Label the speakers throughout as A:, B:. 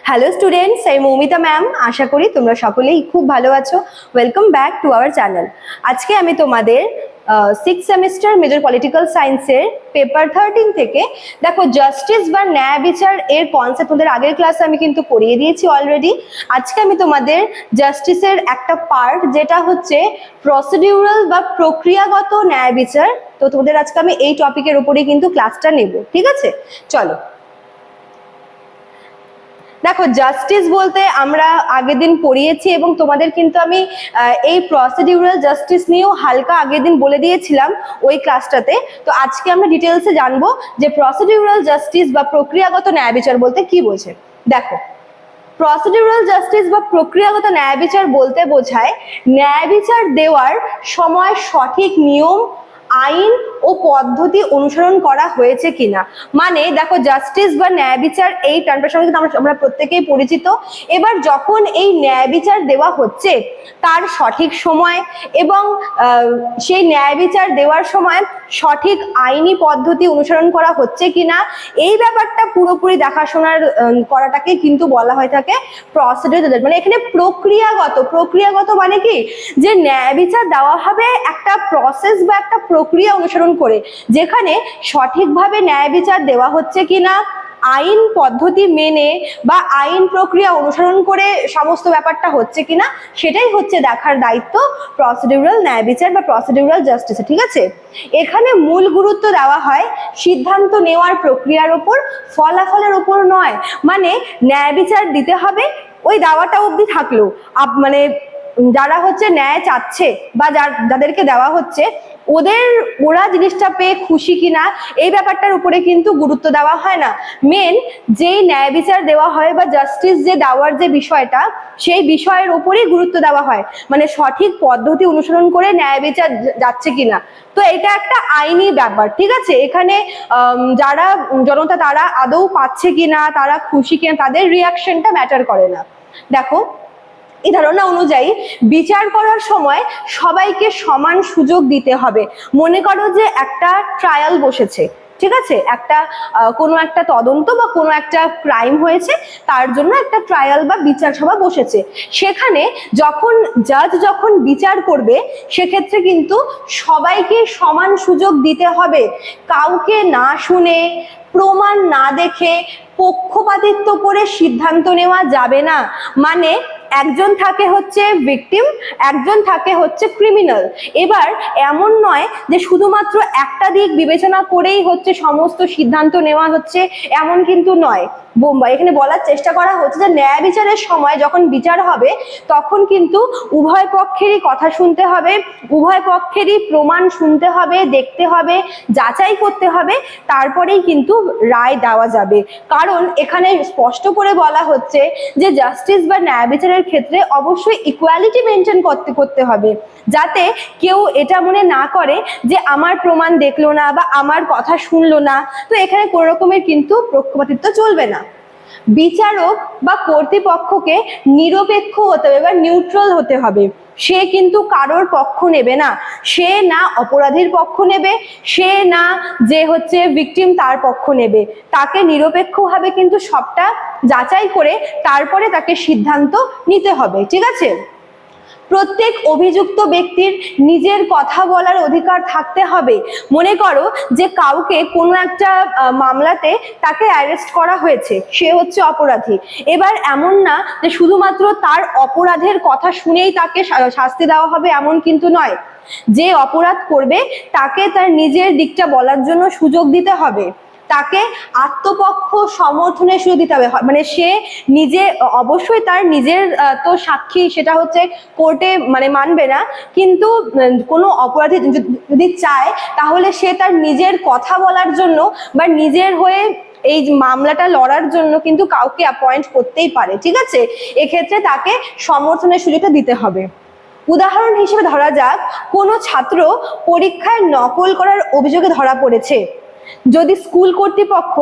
A: Hello students, আমি Moumita ma'am. আশা করি তোমরা সকলেই খুব ভালো আছো। Welcome back to our channel. আজকে আমি তোমাদের সিক্স সেমিস্টার মেজর পলিটিক্যাল সায়েন্সের পেপার 13 থেকে দেখো জাস্টিস বা ন্যায় বিচার এর কনসেপ্ট তোমাদের আগের ক্লাসে আমি কিন্তু করিয়ে দিয়েছি অলরেডি। আজকে আমি তোমাদের জাস্টিসের একটা পার্ট যেটা হচ্ছে প্রসিডিউরাল বা প্রক্রিয়াগত ন্যায় বিচার, তো তোমাদের আজকে আমি এই টপিকের উপরেই কিন্তু ক্লাসটা নেব। ঠিক আছে, চলো। দেখো, জাস্টিস বলতে আমরা আগের দিন পড়িয়েছি এবং তোমাদের কিন্তু আমি এই প্রসিডিউরাল জাস্টিস নিয়েও হালকা আগের দিন বলে দিয়েছিলাম ওই ক্লাসটাতে। তো আজকে আমরা ডিটেলসে জানবো যে প্রসিডিউরাল জাস্টিস বা প্রক্রিয়াগত ন্যায় বিচার বলতে কি বোঝে। দেখো, প্রসিডিউরাল জাস্টিস বা প্রক্রিয়াগত ন্যায় বিচার বলতে বোঝায় ন্যায় বিচার দেওয়ার সময় সঠিক নিয়ম, আইন ও পদ্ধতি অনুসরণ করা হয়েছে কিনা। মানে দেখো, জাস্টিস বা ন্যায় বিচার এই টার্মটার সঙ্গে আমরা প্রত্যেকেই পরিচিত। এবার যখন এই ন্যায় বিচার দেওয়া হচ্ছে তার সঠিক সময় এবং সেই ন্যায় বিচার দেওয়ার সময় সঠিক আইনি পদ্ধতি অনুসরণ করা হচ্ছে কিনা, এই ব্যাপারটা পুরোপুরি দেখাশোনার করাটাকে কিন্তু বলা হয়ে থাকে প্রসিডিউরাল। মানে এখানে প্রক্রিয়াগত মানে কি, যে ন্যায় বিচার দেওয়া হবে একটা প্রসেস বা একটা প্রক্রিয়া অনুসরণ করে, যেখানে সঠিকভাবে ন্যায় বিচার দেওয়া হচ্ছে কিনা, আইন পদ্ধতি মেনে বা আইন প্রক্রিয়া অনুসরণ করে সমস্ত ব্যাপারটা হচ্ছে কিনা, সেটাই হচ্ছে দেখার দায়িত্ব প্রসিডিউরাল ন্যায় বিচার বা প্রসিডিউরাল জাস্টিস। ঠিক আছে, এখানে মূল গুরুত্ব দেওয়া হয় সিদ্ধান্ত নেওয়ার প্রক্রিয়ার ওপর, ফলাফলের ওপর নয়। মানে ন্যায় বিচার দিতে হবে, ওই দাওয়াটা অবধি থাকলো, মানে যারা হচ্ছে ন্যায় চাচ্ছে বা যাদেরকে দেওয়া হচ্ছে ওরা জিনিসটা পেয়ে খুশি কিনা, এই ব্যাপারটার উপরে কিন্তু গুরুত্ব দেওয়া হয় না। মেন যেই ন্যায় বিচার দেওয়া হয় বা জাস্টিস যে দেওয়ার যে বিষয়টা, সেই বিষয়ের উপরেই গুরুত্ব দেওয়া হয়। মানে সঠিক পদ্ধতি অনুসরণ করে ন্যায় বিচার যাচ্ছে কিনা। তো এটা একটা আইনি ব্যাপার। ঠিক আছে, এখানে যারা জনতা তারা আদৌ পাচ্ছে কিনা, তারা খুশি কিনা, তাদের রিয়াকশনটা ম্যাটার করে না। দেখো, এই ধারণা অনুযায়ী বিচার করার সময় সবাইকে সমান সুযোগ দিতে হবে। মনে করো যে একটা ট্রায়াল বসেছে, ঠিক আছে, কোনো একটা তদন্ত বা কোনো একটা ক্রাইম হয়েছে, তার জন্য একটা ট্রায়াল বা বিচার সভা বসেছে। সেখানে যখন বিচার করবে, সেক্ষেত্রে কিন্তু সবাইকে সমান সুযোগ দিতে হবে। কাউকে না শুনে, প্রমাণ না দেখে পক্ষপাতিত্ব করে সিদ্ধান্ত নেওয়া যাবে না। মানে একজন থাকে হচ্ছে ভিকটিম, একজন থাকে হচ্ছে ক্রিমিনাল। এবার এমন নয় যে শুধুমাত্র একটা দিক বিবেচনা করেই হচ্ছে সমস্ত সিদ্ধান্ত নেওয়া হচ্ছে, এমন কিন্তু নয়। এখানে বলার চেষ্টা করা হচ্ছে যে ন্যায় বিচারের সময় যখন বিচার হবে, তখন কিন্তু উভয় পক্ষেরই কথা শুনতে হবে, উভয় পক্ষেরই প্রমাণ শুনতে হবে, দেখতে হবে, যাচাই করতে হবে, তারপরেই কিন্তু রায় দেওয়া যাবে। কারণ এখানে স্পষ্ট করে বলা হচ্ছে যে জাস্টিস বা ন্যায় বিচারের ক্ষেত্রে অবশ্যই ইকুয়ালিটি মেনটেন করতে হবে, যাতে কেউ এটা মনে না করে যে আমার প্রমাণ দেখলো না বা আমার কথা শুনলো না। তো এখানে কোনো রকমের কিন্তু পক্ষপাতিত্ব চলবে না। বিচারক বা কর্তৃপক্ষকে নিরপেক্ষ হতে হবে বা নিউট্রাল হতে হবে। সে কিন্তু কারোর পক্ষ নেবে না। সে না অপরাধীর পক্ষ নেবে, সে না যে হচ্ছে ভিকটিম তার পক্ষ নেবে। তাকে নিরপেক্ষভাবে কিন্তু সবটা যাচাই করে তারপরে তাকে সিদ্ধান্ত নিতে হবে। ঠিক আছে, প্রত্যেক অভিযুক্ত ব্যক্তির নিজের কথা বলার অধিকার থাকতে হবে। মনে করো যে কাউকে কোনো একটা মামলাতে তাকে অ্যারেস্ট করা হয়েছে, সে হচ্ছে অপরাধী। এবার এমন না যে শুধুমাত্র তার অপরাধের কথা শুনেই তাকে শাস্তি দেওয়া হবে, এমন কিন্তু নয়। যে অপরাধ করবে তাকে তার নিজের দিকটা বলার জন্য সুযোগ দিতে হবে, তাকে আত্মপক্ষ সমর্থনের সুযোগ দিতে হবে। মানে সে নিজে অবশ্যই তার নিজের তো সাক্ষী, সেটা হচ্ছে কোর্টে মানে মানবে না, কিন্তু কোনো অপরাধী যদি চায়, তাহলে সে তার নিজের কথা বলার জন্য বা নিজের হয়ে এই মামলাটা লড়ার জন্য কিন্তু কাউকে অ্যাপয়েন্ট করতেই পারে। ঠিক আছে, এক্ষেত্রে তাকে সমর্থনের সুযোগটা দিতে হবে। উদাহরণ হিসেবে ধরা যাক, কোনো ছাত্র পরীক্ষায় নকল করার অভিযোগে ধরা পড়েছে। যদি স্কুল কর্তৃপক্ষ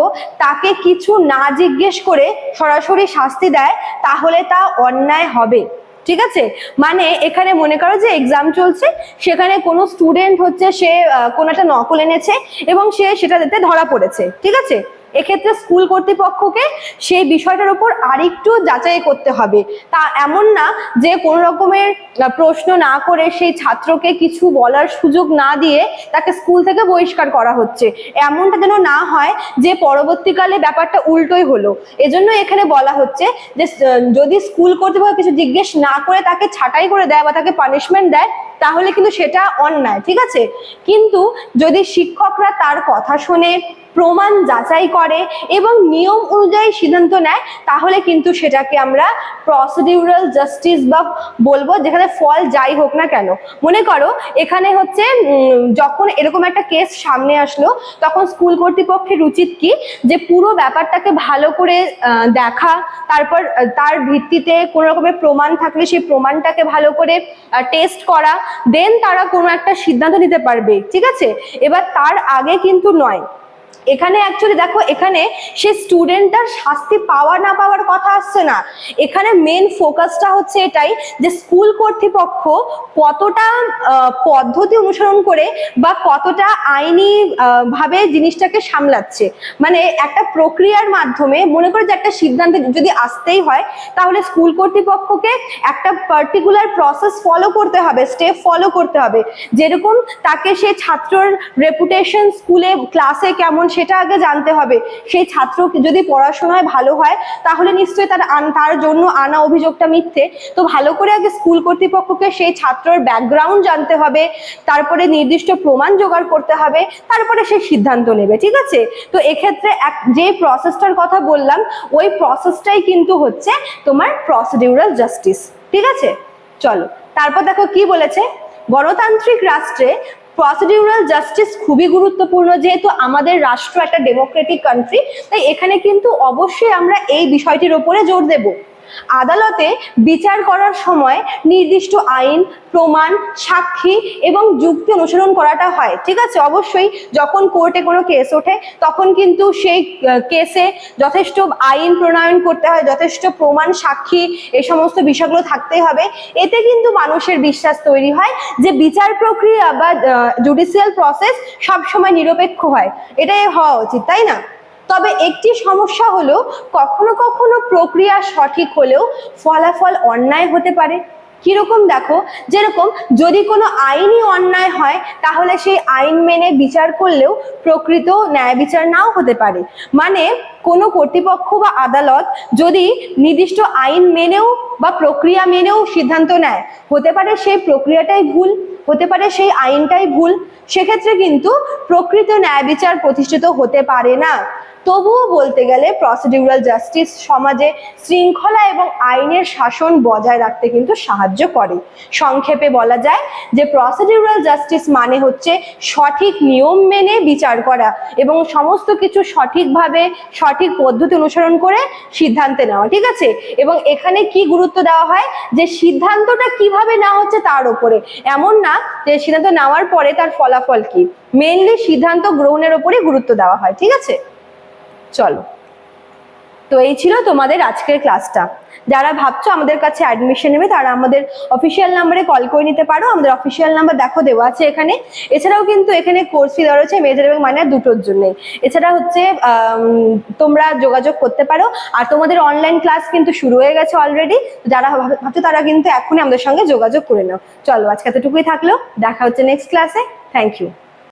A: তাকে কিছু না জিজ্ঞেস করে সরাসরি শাস্তি দেয়, তাহলে তা অন্যায় হবে। ঠিক আছে, মানে এখানে মনে করো যে এক্সাম চলছে, সেখানে কোনো স্টুডেন্ট হচ্ছে সে কোনো একটা নকল এনেছে এবং সে সেটা দিতে ধরা পড়েছে। ঠিক আছে, এক্ষেত্রে স্কুল কর্তৃপক্ষকে সেই বিষয়টার উপর আরেকটু যাচাই করতে হবে। তা এমন না যে কোনো রকমের প্রশ্ন না করে সেই ছাত্রকে কিছু বলার সুযোগ না দিয়ে তাকে স্কুল থেকে বহিষ্কার করা হচ্ছে, এমনটা যেন না হয় যে পরবর্তীকালে ব্যাপারটা উল্টোই হলো। এজন্য এখানে বলা হচ্ছে যে যদি স্কুল কর্তৃপক্ষ কিছু জিজ্ঞেস না করে তাকে ছাঁটাই করে দেয় বা তাকে পানিশমেন্ট দেয় তাহলে কিন্তু সেটা অন্যায়, ঠিক আছে। কিন্তু যদি শিক্ষকরা তার কথা শুনে প্রমাণ যাচাই করে এবং নিয়ম অনুযায়ী সিদ্ধান্ত নেয় তাহলে কিন্তু সেটাকে আমরা প্রসিডিউরাল জাস্টিস বা বলবো, যেখানে ফল যাই হোক না কেন। মনে করো এখানে হচ্ছে যখন এরকম একটা কেস সামনে আসলো তখন স্কুল কর্তৃপক্ষের উচিত কি যে পুরো ব্যাপারটাকে ভালো করে দেখা, তারপর তার ভিত্তিতে কোনো রকমের প্রমাণ থাকলে সেই প্রমাণটাকে ভালো করে টেস্ট করা, দেন তারা কোনো একটা সিদ্ধান্ত নিতে পারবে, ঠিক আছে। এবার তার আগে কিন্তু নয়। এখানে অ্যাকচুয়ালি দেখো এখানে সে স্টুডেন্টটার শাস্তি পাওয়া না পাওয়ার কথা আসছে না, এখানে মেন ফোকাসটা হচ্ছে এটাই যে স্কুল কর্তৃপক্ষ কতটা পদ্ধতি অনুসরণ করে বা কতটা আইনি ভাবে জিনিসটাকে সামলাচ্ছে। মানে একটা প্রক্রিয়ার মাধ্যমে মনে করে যে একটা সিদ্ধান্ত যদি আসতেই হয় তাহলে স্কুল কর্তৃপক্ষকে একটা পার্টিকুলার প্রসেস ফলো করতে হবে, স্টেপ ফলো করতে হবে। যেরকম তাকে সেই ছাত্রর রেপুটেশন স্কুলে ক্লাসে কেমন সেটা আগে জানতে হবে। সেই ছাত্র যদি পড়াশোনায় ভালো হয় তাহলে নিশ্চয়ই তার জন্য আনা অভিযোগটা মিথ্যে। তো ভালো করে আগে স্কুল কর্তৃপক্ষকে সেই ছাত্রের ব্যাকগ্রাউন্ড জানতে হবে, তারপরে নির্দিষ্ট প্রমাণ জোগাড় করতে হবে, তারপরে সে সিদ্ধান্ত নেবে, ঠিক আছে। তো এক্ষেত্রে যে প্রসেসটার কথা বললাম ওই প্রসেসটাই কিন্তু হচ্ছে তোমার প্রসিডিউরাল জাস্টিস, ঠিক আছে। চলো তারপর দেখো কি বলেছে, গণতান্ত্রিক রাষ্ট্রে প্রসিডিউরাল জাস্টিস খুবই গুরুত্বপূর্ণ। যেহেতু আমাদের রাষ্ট্র একটা ডেমোক্রেটিক কান্ট্রি, তাই এখানে কিন্তু অবশ্যই আমরা এই বিষয়টির উপরে জোর দেব। আদালতে বিচার করার সময় নির্দিষ্ট আইন, প্রমাণ, সাক্ষী এবং যুক্তি অনুসরণ করাটা হয়, ঠিক আছে। অবশ্যই যখন কোর্টে কোনো কেস ওঠে তখন কিন্তু সেই কেসে যথেষ্ট আইন প্রণয়ন করতে হয়, যথেষ্ট প্রমাণ, সাক্ষী, এই সমস্ত বিষয়গুলো থাকতেই হবে। এতে কিন্তু মানুষের বিশ্বাস তৈরি হয় যে বিচার প্রক্রিয়া বা জুডিশিয়াল প্রসেস সবসময় নিরপেক্ষ হয়, এটাই হওয়া উচিত, তাই না। তবে একটি সমস্যা হলো কখনো কখনো প্রক্রিয়া সঠিক হলেও ফলাফল অন্যায় হতে পারে। কিরকম দেখো, যেরকম যদি কোনো আইনি অন্যায় হয় তাহলে সেই আইন মেনে বিচার করলেও প্রকৃত ন্যায় বিচার নাও হতে পারে। মানে কোনো কর্তৃপক্ষ বা আদালত যদি নির্দিষ্ট আইন মেনেও বা প্রক্রিয়া মেনেও সিদ্ধান্ত নেয়, হতে পারে সেই প্রক্রিয়াটাই ভুল, হতে পারে সেই আইনটাই ভুল, সেক্ষেত্রে কিন্তু প্রকৃত ন্যায় বিচার প্রতিষ্ঠিত হতে পারে না। তবুও বলতে গেলে প্রসিডিউরাল জাস্টিস সমাজে শৃঙ্খলা এবং আইনের শাসন বজায় রাখতে কিন্তু সাহায্য করে। সংক্ষেপে বলা যায় যে প্রসিডিউরাল জাস্টিস মানে হচ্ছে সঠিক নিয়ম মেনে বিচার করা এবং সমস্ত কিছু সঠিকভাবে সঠিক পদ্ধতি অনুসরণ করে সিদ্ধান্ত নেওয়া, ঠিক আছে। এবং এখানে কি গুরুত্ব দেওয়া হয় যে সিদ্ধান্তটা কিভাবে নেওয়া হচ্ছে তার উপরে, এমন না যে সিদ্ধান্ত নেওয়ার পরে তার ফলাফল কি, মেইনলি সিদ্ধান্ত গ্রহণের উপরেই গুরুত্ব দেওয়া হয়, ঠিক আছে। চলো, তো এই ছিল তোমাদের আজকের ক্লাসটা। যারা ভাবছো আমাদের কাছে অ্যাডমিশন নেবে তারা আমাদের অফিসিয়াল নাম্বারে কল করে নিতে পারো। আমাদের অফিসিয়াল নাম্বার দেখো দেওয়া আছে এখানে। এছাড়াও কিন্তু এখানে কোর্স ফি দেওয়া রয়েছে মেজর এবং মাইনর দুটোর জন্যই। এছাড়া হচ্ছে তোমরা যোগাযোগ করতে পারো। আর তোমাদের অনলাইন ক্লাস কিন্তু শুরু হয়ে গেছে অলরেডি, যারা ভাবছো তারা কিন্তু এখনই আমাদের সঙ্গে যোগাযোগ করে নাও। চলো আজকে এতটুকুই থাকলো, দেখা হচ্ছে নেক্সট ক্লাসে। Thank you.